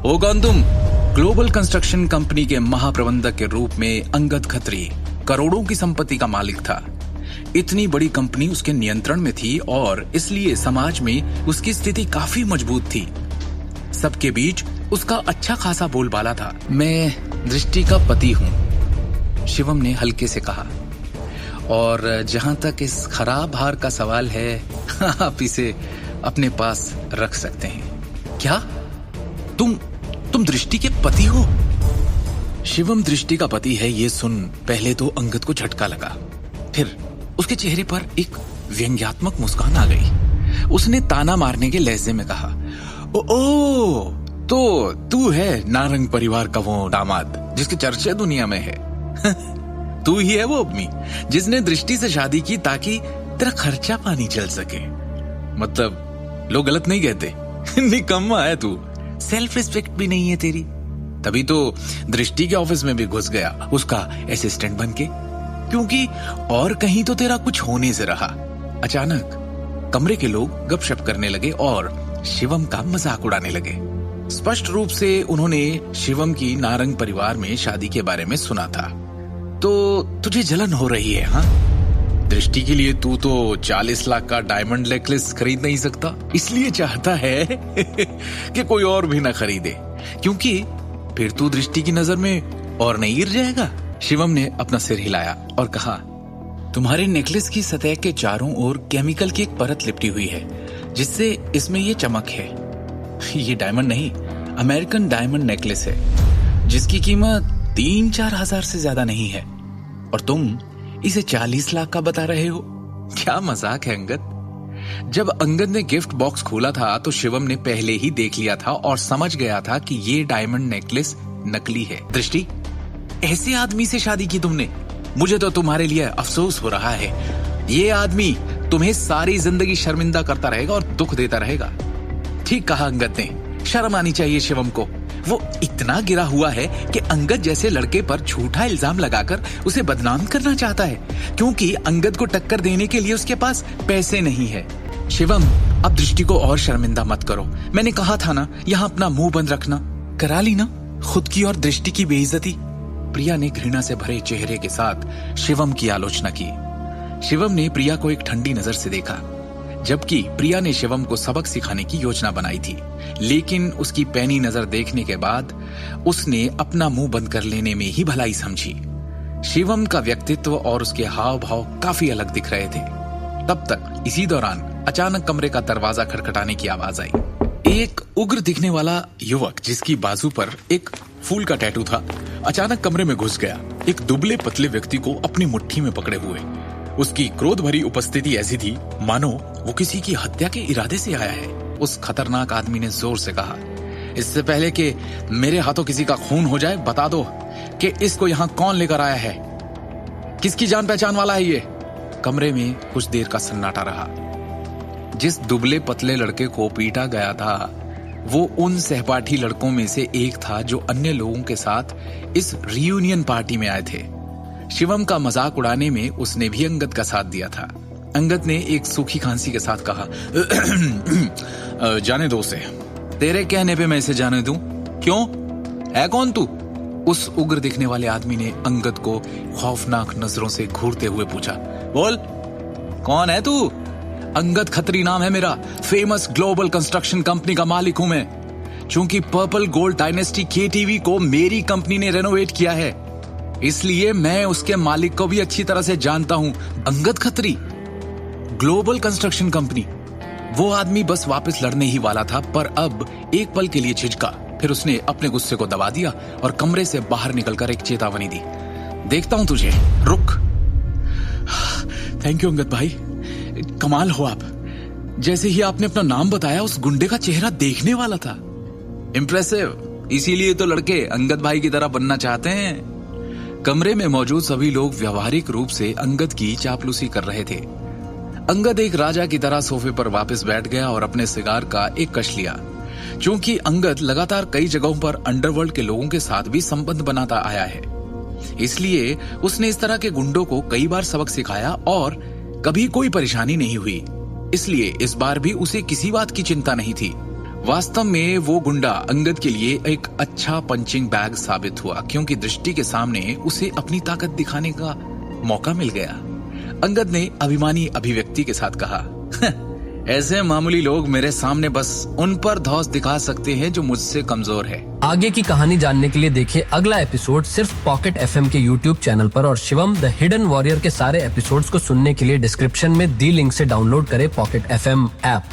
ओ कौन तुम? Global construction company के महाप्रबंधक के रूप में अंगद खत्री करोड़ों की संपत्ति का मालिक था। इतनी बड़ी कंपनी उसके नियंत्रण में थी और इसलिए समाज में उसकी स्थिति काफी मजबूत थी। सबके बीच उसका अच्छा खासा बोलबाला था। मैं दृष्टि का पति हूं, शिवम ने हल्के से कहा, और जहां तक इस खराब हार का सवाल है, आप इसे अपने पास रख सकते हैं। क्या तुम दृष्टि के पति हो? शिवम दृष्टि का पति है, ये सुन पहले तो अंगद को झटका लगा, फिर उसके चेहरे पर एक व्यंग्यात्मक मुस्कान आ गई। उसने ताना मारने के लहजे में कहा, ओ तो तू है नारंग परिवार का वो दामाद जिसके चर्चे दुनिया में है। तू ही है वो आदमी जिसने दृष्टि से शादी की ताकि तेरा खर्चा पानी चल सके। मतलब लोग गलत नहीं कहते? निकम्मा है तू, सेल्फ रिस्पेक्ट भी नहीं है तेरी। तभी तो दृष्टि के ऑफिस में भी घुस गया उसका असिस्टेंट बनके, क्योंकि और कहीं तो तेरा कुछ होने से रहा। अचानक कमरे के लोग गपशप करने लगे और शिवम का मजाक उड़ाने लगे। स्पष्ट रूप से उन्होंने शिवम की नारंग परिवार में शादी के बारे में सुना था। तो तुझे जलन हो रही है? हाँ, दृष्टि के लिए तू तो 40 लाख का डायमंड नेकलेस खरीद नहीं सकता, इसलिए चाहता है कि कोई और भी ना खरीदे, क्योंकि फिर तू दृष्टि की नजर में और नहीं गिर जाएगा। शिवम ने अपना सिर हिलाया और कहा, तुम्हारे नेकलेस की सतह के चारों ओर केमिकल की एक परत लिपटी हुई है जिससे इसमें ये चमक है। ये डायमंड नहीं, अमेरिकन डायमंड नेकलेस है जिसकी कीमत 3-4 हजार से ज्यादा नहीं है, और तुम इसे 40 लाख का बता रहे हो। क्या मजाक है अंगद। जब अंगद ने गिफ्ट बॉक्स खोला था तो शिवम ने पहले ही देख लिया था और समझ गया था कि ये डायमंड नेकलेस नकली है। दृष्टि, ऐसे आदमी से शादी की तुमने? मुझे तो तुम्हारे लिए अफसोस हो रहा है। ये आदमी तुम्हें सारी जिंदगी शर्मिंदा करता रहेगा और दुख देता रहेगा। ठीक कहा अंगद ने, शर्म आनी चाहिए शिवम को। वो इतना गिरा हुआ है कि अंगद जैसे लड़के पर झूठा इल्जाम लगाकर उसे बदनाम करना चाहता है, क्योंकि अंगद को टक्कर देने के लिए उसके पास पैसे नहीं है। शिवम, अब दृष्टि को और शर्मिंदा मत करो। मैंने कहा था ना, यहाँ अपना मुंह बंद रखना। करा ली ना खुद की और दृष्टि की बेइज्जती। प्रिया ने घृणा से भरे चेहरे के साथ शिवम की आलोचना की। शिवम ने प्रिया को एक ठंडी नजर से देखा, जबकि प्रिया ने शिवम को सबक सिखाने की योजना बनाई थी, लेकिन उसकी पैनी नजर देखने के बाद उसने अपना मुंह बंद कर लेने में ही भलाई समझी। शिवम का व्यक्तित्व और उसके हाव भाव काफी अलग दिख रहे थे। तब तक इसी दौरान अचानक कमरे का दरवाजा खटखटाने की आवाज आई। एक उग्र दिखने वाला युवक जिसकी बाजू पर एक फूल का टैटू था, अचानक कमरे में घुस गया, एक दुबले पतले व्यक्ति को अपनी मुट्ठी में पकड़े हुए। उसकी क्रोध भरी उपस्थिति ऐसी थी मानो वो किसी की हत्या के इरादे से आया है। उस खतरनाक आदमी ने जोर से कहा, इससे पहले कि मेरे हाथों किसी का खून हो जाए, बता दो कि इसको यहाँ कौन लेकर आया है, किसकी जान पहचान वाला है ये। कमरे में कुछ देर का सन्नाटा रहा। जिस दुबले पतले लड़के को पीटा गया था वो उन सहपाठी लड़कों में से एक था जो अन्य लोगों के साथ इस रियूनियन पार्टी में आए थे। शिवम का मजाक उड़ाने में उसने भी अंगद का साथ दिया था। अंगद ने एक सूखी खांसी के साथ कहा, जाने दो उसे। तेरे कहने पे मैं इसे जाने दूं? क्यों, है कौन तू? उस उग्र दिखने वाले आदमी ने अंगद को खौफनाक नजरों से घूरते हुए पूछा। बोल, कौन है तू? अंगद खत्री नाम है मेरा, फेमस ग्लोबल कंस्ट्रक्शन कंपनी का मालिक हूं मैं। चूंकि पर्पल गोल्ड डायनेस्टी केटीवी को मेरी कंपनी ने रेनोवेट किया है, इसलिए मैं उसके मालिक को भी अच्छी तरह से जानता हूं। Angad Khatri, global construction company. वो आदमी बस वापस लड़ने ही वाला था, पर अब एक पल के लिए झिझका, फिर उसने अपने गुस्से को दबा दिया और कमरे से बाहर निकलकर एक चेतावनी दी। देखता हूं तुझे, रुक। थैंक यू अंगद भाई, कमाल हो आप। जैसे ही आपने अपना नाम बताया उस गुंडे का चेहरा देखने वाला था। इंप्रेसिव, इसीलिए तो लड़के अंगद भाई की तरह बनना चाहते हैं। कमरे में मौजूद सभी लोग व्यवहारिक रूप से अंगद की चापलूसी कर रहे थे। अंगद एक राजा की तरह सोफे पर वापस बैठ गया और अपने सिगार का एक कश लिया। क्योंकि अंगद लगातार कई जगहों पर अंडरवर्ल्ड के लोगों के साथ भी संबंध बनाता आया है, इसलिए उसने इस तरह के गुंडों को कई बार सबक सिखाया और कभी कोई परेशानी नहीं हुई। इसलिए इस बार भी उसे किसी बात की चिंता नहीं थी। वास्तव में वो गुंडा अंगद के लिए एक अच्छा पंचिंग बैग साबित हुआ, क्योंकि दृष्टि के सामने उसे अपनी ताकत दिखाने का मौका मिल गया। अंगद ने अभिमानी अभिव्यक्ति के साथ कहा, ऐसे मामूली लोग मेरे सामने बस उन पर धौंस दिखा सकते हैं जो मुझसे कमजोर है। आगे की कहानी जानने के लिए देखिए अगला एपिसोड सिर्फ पॉकेट एफएम के यूट्यूब चैनल पर, और शिवम द हिडन वॉरियर के सारे एपिसोड्स को सुनने के लिए डिस्क्रिप्शन में दी लिंक से डाउनलोड करें पॉकेट एफएम ऐप।